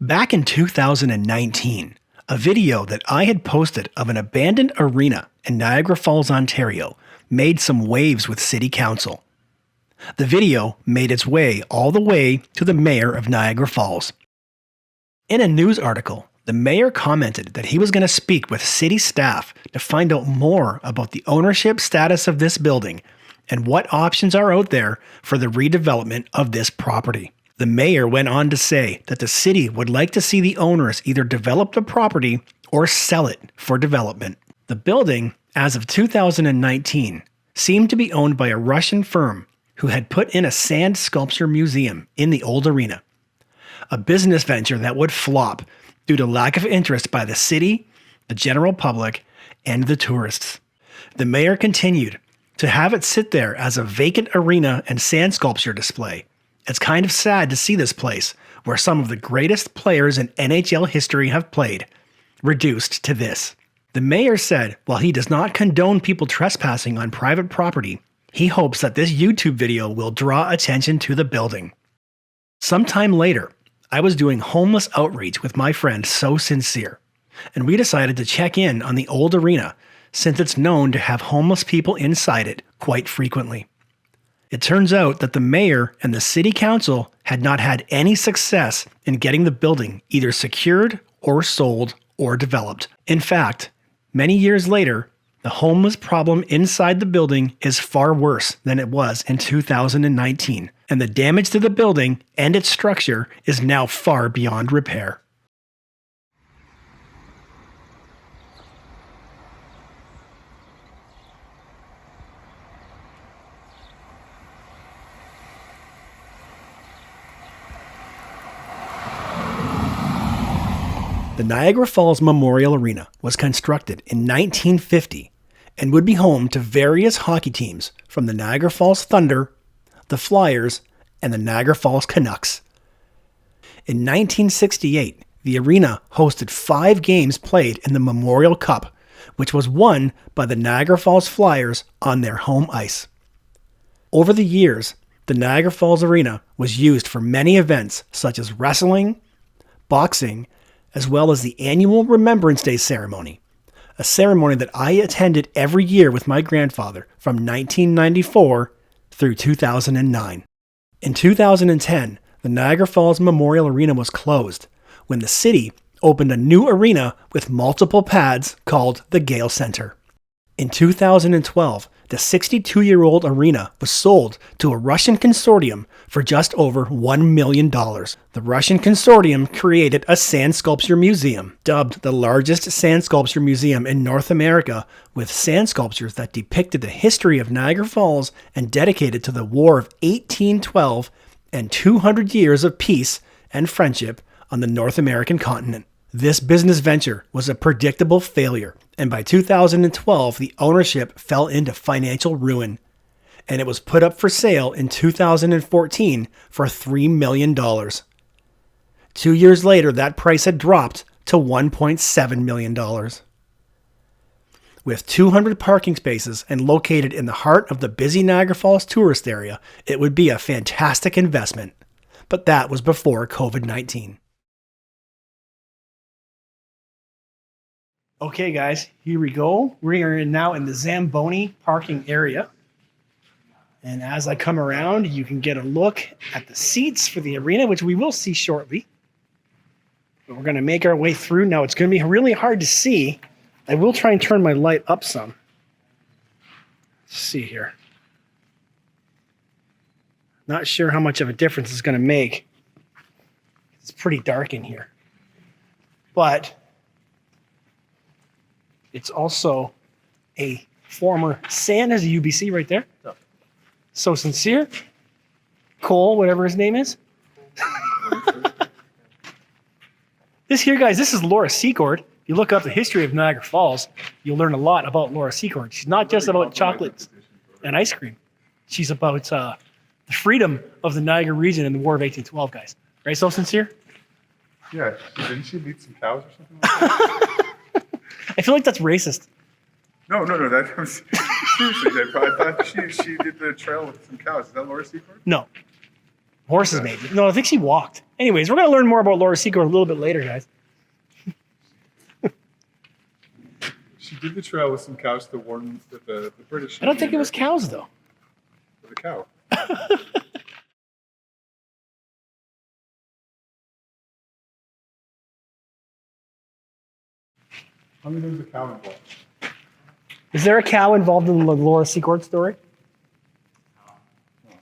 Back in 2019, a video that I had posted of an abandoned arena in Niagara Falls, Ontario, made some waves with City Council. The video made its way all the way to the mayor of Niagara Falls. In a news article, the mayor commented that he was going to speak with city staff to find out more about the ownership status of this building and what options are out there for the redevelopment of this property. The mayor went on to say that the city would like to see the owners either develop the property or sell it for development. The building, as of 2019, seemed to be owned by a Russian firm who had put in a sand sculpture museum in the old arena, a business venture that would flop due to lack of interest by the city, the general public, and the tourists. The mayor continued to have it sit there as a vacant arena and sand sculpture display. It's kind of sad to see this place, where some of the greatest players in NHL history have played, reduced to this. The mayor said while he does not condone people trespassing on private property, he hopes that this YouTube video will draw attention to the building. Sometime later, I was doing homeless outreach with my friend So Sincere, and we decided to check in on the old arena since it's known to have homeless people inside it quite frequently. It turns out that the mayor and the city council had not had any success in getting the building either secured or sold or developed. In fact, many years later, the homeless problem inside the building is far worse than it was in 2019, and the damage to the building and its structure is now far beyond repair. The Niagara Falls Memorial Arena was constructed in 1950 and would be home to various hockey teams from the Niagara Falls Thunder, the Flyers, and the Niagara Falls Canucks. In 1968, the arena hosted 5 games played in the Memorial Cup, which was won by the Niagara Falls Flyers on their home ice. Over the years, the Niagara Falls Arena was used for many events such as wrestling, boxing, as well as the annual Remembrance Day ceremony, a ceremony that I attended every year with my grandfather from 1994 through 2009. In 2010, the Niagara Falls Memorial Arena was closed when the city opened a new arena with multiple pads called the Gale Center. In 2012, the 62-year-old arena was sold to a Russian consortium for just over $1 million. The Russian consortium created a sand sculpture museum, dubbed the largest sand sculpture museum in North America, with sand sculptures that depicted the history of Niagara Falls and dedicated to the War of 1812 and 200 years of peace and friendship on the North American continent. This business venture was a predictable failure, and by 2012, the ownership fell into financial ruin, and it was put up for sale in 2014 for $3 million. 2 years later, that price had dropped to $1.7 million. With 200 parking spaces and located in the heart of the busy Niagara Falls tourist area, it would be a fantastic investment. But that was before COVID-19. Okay, guys, here we go. We are now in the Zamboni parking area. And as I come around, you can get a look at the seats for the arena, which we will see shortly. But we're going to make our way through. Now, it's going to be really hard to see. I will try and turn my light up some. Let's see here. Not sure how much of a difference it's going to make. It's pretty dark in here. But it's also a former there's a UBC right there. Oh. So Sincere. Cole, whatever his name is. This here, guys, this is Laura Secord. If you look up the history of Niagara Falls, you'll learn a lot about Laura Secord. She's not just about chocolates and ice cream. She's about the freedom of the Niagara region in the War of 1812, guys. Right, So Sincere? Yeah. Didn't she lead some cows or something like that? I feel like that's racist. No. That was seriously. I thought she did the trail with some cows. Is that Laura Secord? No. Horses, maybe. No, I think she walked. Anyways, we're going to learn more about Laura Secord a little bit later, guys. She did the trail with some cows to warn the British. I don't think it was cows, though. With a cow. How many there's a cow involved? Is there a cow involved in the Laura Secord story?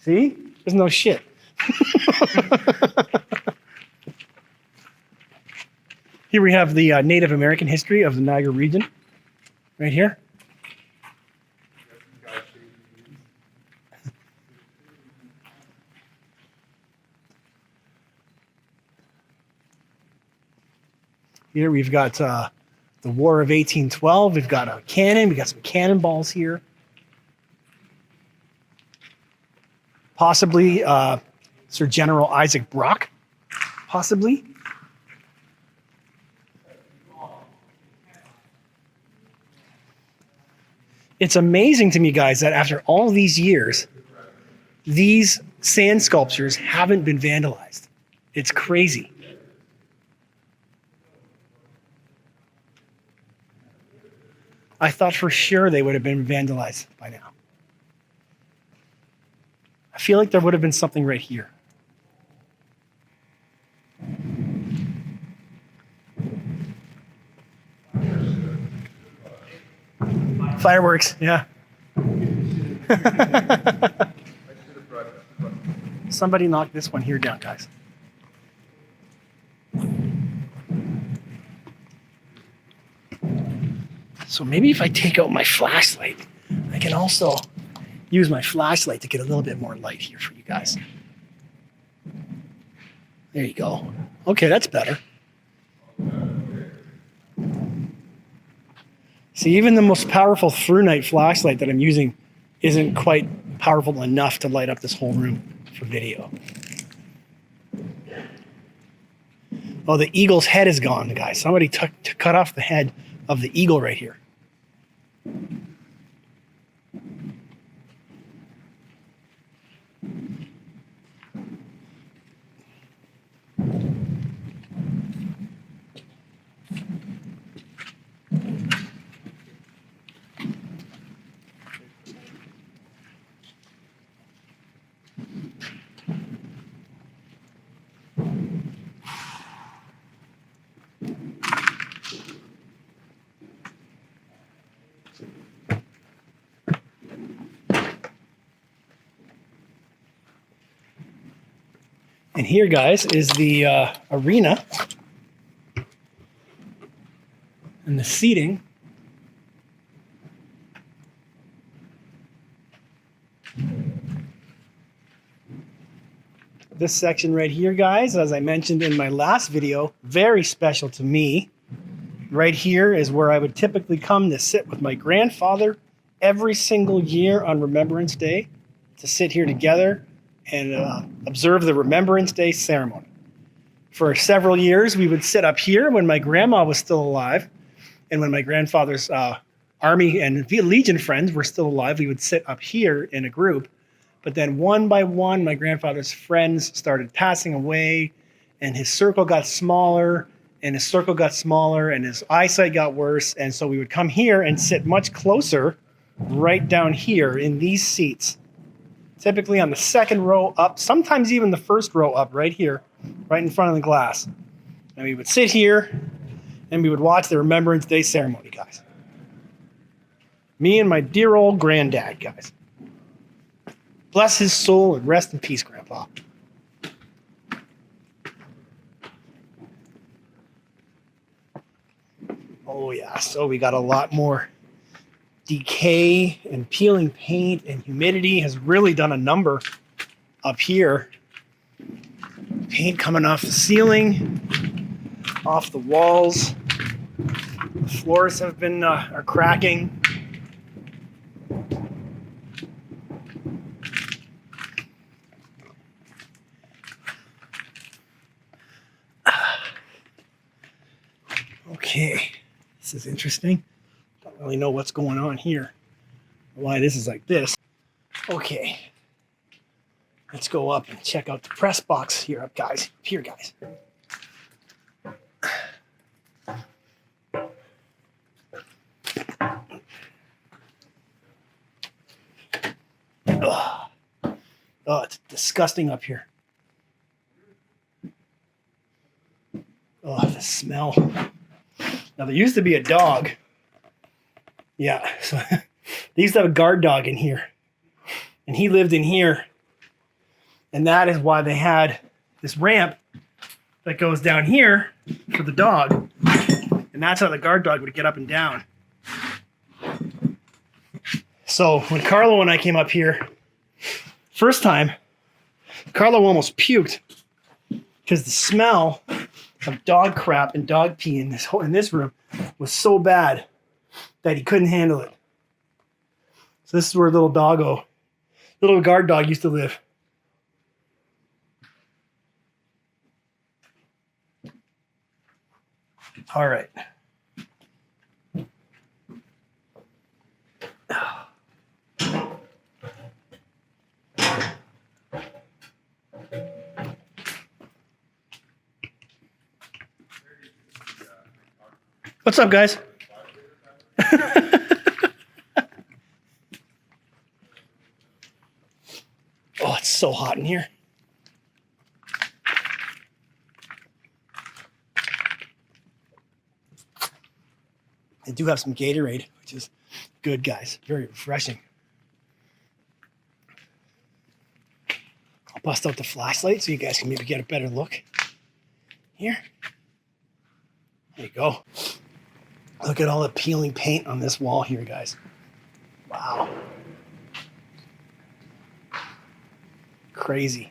See? There's no shit. Here we have the Native American history of the Niagara region. Right here. Here we've got the War of 1812. We've got a cannon. We've got some cannonballs here. Possibly Sir General Isaac Brock. Possibly. It's amazing to me, guys, that after all these years, these sand sculptures haven't been vandalized. It's crazy. I thought for sure they would have been vandalized by now. I feel like there would have been something right here. Fireworks, yeah. Somebody knock this one here down, guys. So maybe if I take out my flashlight, I can also use my flashlight to get a little bit more light here for you guys. There you go. Okay, that's better. See, even the most powerful through night flashlight that I'm using isn't quite powerful enough to light up this whole room for video. Oh, the eagle's head is gone, guys. Somebody cut off the head of the eagle right here. And here, guys, is the arena and the seating. This section right here, guys, as I mentioned in my last video, very special to me. Right here is where I would typically come to sit with my grandfather every single year on Remembrance Day, to sit here together and observe the Remembrance Day ceremony. For several years, we would sit up here when my grandma was still alive, and when my grandfather's Army and Legion friends were still alive, we would sit up here in a group. But then one by one, my grandfather's friends started passing away, and his circle got smaller, and his circle got smaller, and his eyesight got worse, and so we would come here and sit much closer right down here in these seats. Typically on the second row up, sometimes even the first row up right here, right in front of the glass. And we would sit here and we would watch the Remembrance Day ceremony, guys. Me and my dear old granddad, guys. Bless his soul and rest in peace, Grandpa. Oh yeah, so we got a lot more decay and peeling paint, and humidity has really done a number up here. Paint coming off the ceiling, off the walls. The floors have been are cracking. Okay, this is interesting. Don't really know what's going on here, why this is like this. Okay, Let's go up and check out the press box here, guys. Here, guys. Ugh. Oh, it's disgusting up here. Oh, the smell. Now, there used to be a dog. Yeah, so they used to have a guard dog in here. And he lived in here. And that is why they had this ramp that goes down here for the dog. And that's how the guard dog would get up and down. So when Carlo and I came up here, first time, Carlo almost puked because the smell of dog crap and dog pee in this room was so bad that he couldn't handle it. So this is where little guard dog used to live. All right. What's up, guys? Oh, it's so hot in here. I do have some Gatorade, which is good, guys. Very refreshing. I'll bust out the flashlight so you guys can maybe get a better look. Here. There you go. Look at all the peeling paint on this wall here, guys. Wow. Crazy.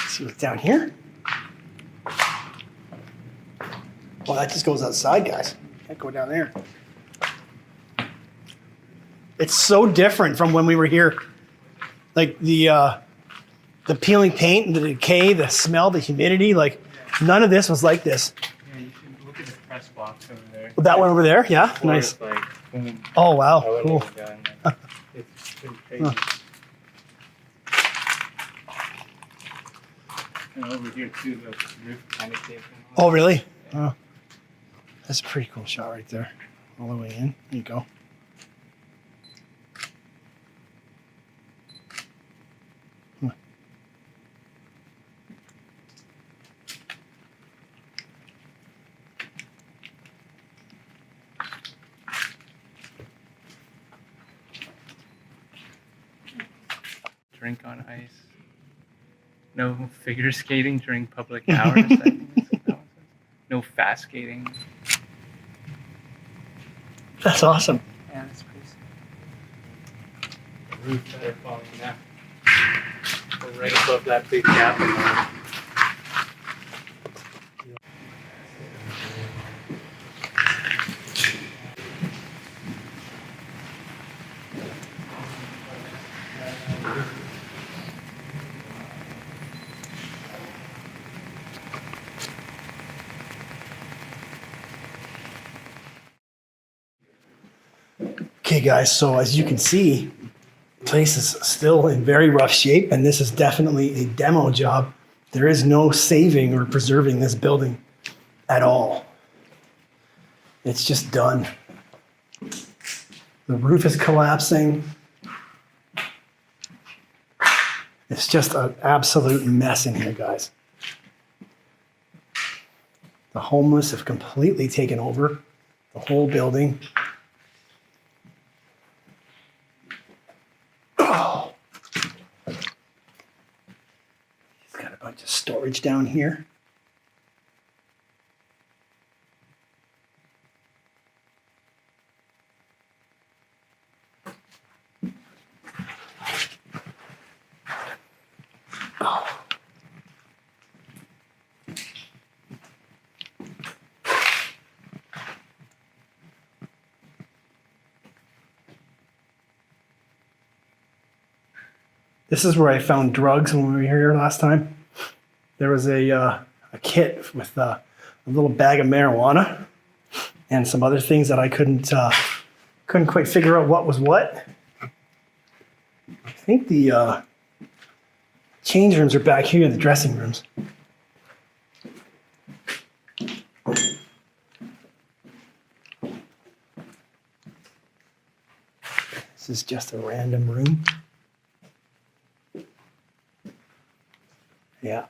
See what's down here? Well, that just goes outside, guys. Can't go down there. It's so different from when we were here. Like the peeling paint and the decay, the smell, the humidity, like none of this was like this. Yeah, you can look at the press box over there. That one over there? Yeah, Before nice. it's like, boom, Oh, wow, how it cool. was done. Like, it's been crazy. And over here too, the roof kind of came from. Oh, really? Oh, that's a pretty cool shot right there. All the way in. There you go. Drink on ice. No figure skating during public hours. I think that's what that one says. No fast skating. That's awesome. Yeah, that's pretty sick. The roof that are falling down. We're right above that big gap in there. Okay, guys, so as you can see, the place is still in very rough shape, and this is definitely a demo job. There is no saving or preserving this building at all. It's just done. The roof is collapsing. It's just an absolute mess in here, guys. The homeless have completely taken over the whole building. Oh. He's got a bunch of storage down here. Oh. This is where I found drugs when we were here last time. There was a kit with a little bag of marijuana, and some other things that I couldn't quite figure out what was what. I think the change rooms are back here in the dressing rooms. This is just a random room. Yeah.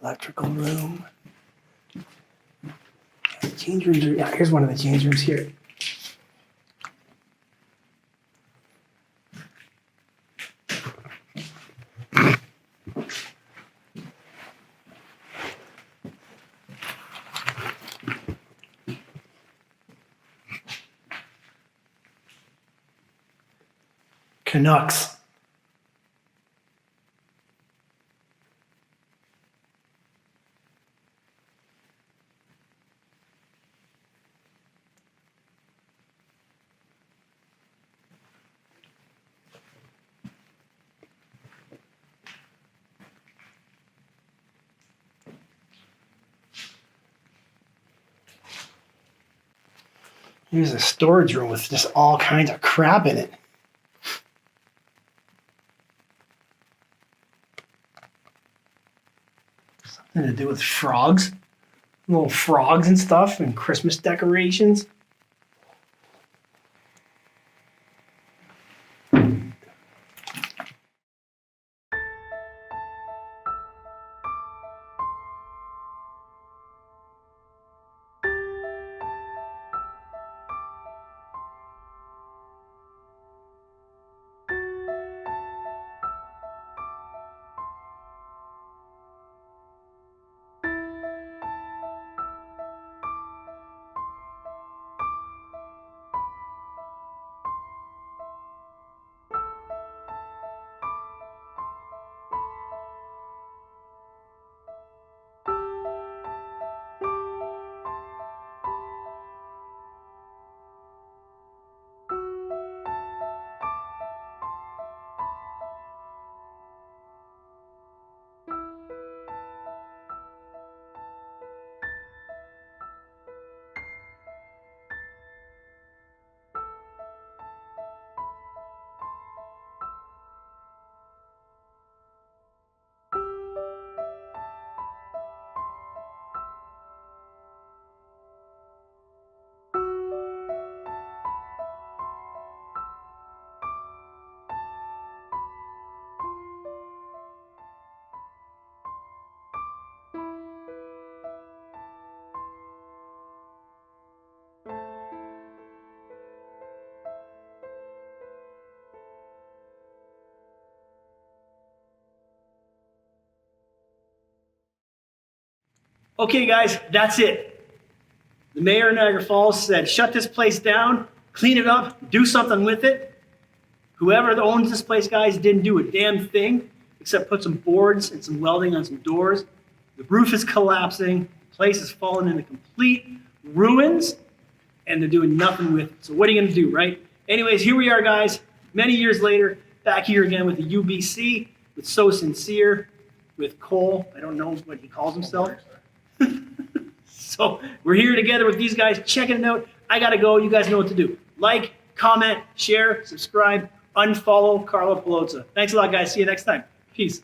Electrical room. Change rooms are, yeah, here's one of the change rooms here. Canucks. Here's a storage room with just all kinds of crap in it. Something to do with frogs. Little frogs and stuff and Christmas decorations. Okay, guys, that's it. The mayor of Niagara Falls said, shut this place down, clean it up, do something with it. Whoever owns this place, guys, didn't do a damn thing except put some boards and some welding on some doors. The roof is collapsing. The place is falling into complete ruins, and they're doing nothing with it. So what are you going to do, right? Anyways, here we are, guys, many years later, back here again with the UBC, with So Sincere, with Cole. I don't know what he calls himself. So we're here together with these guys, checking it out. I got to go. You guys know what to do. Like, comment, share, subscribe, unfollow Carlo Pelozza. Thanks a lot, guys. See you next time. Peace.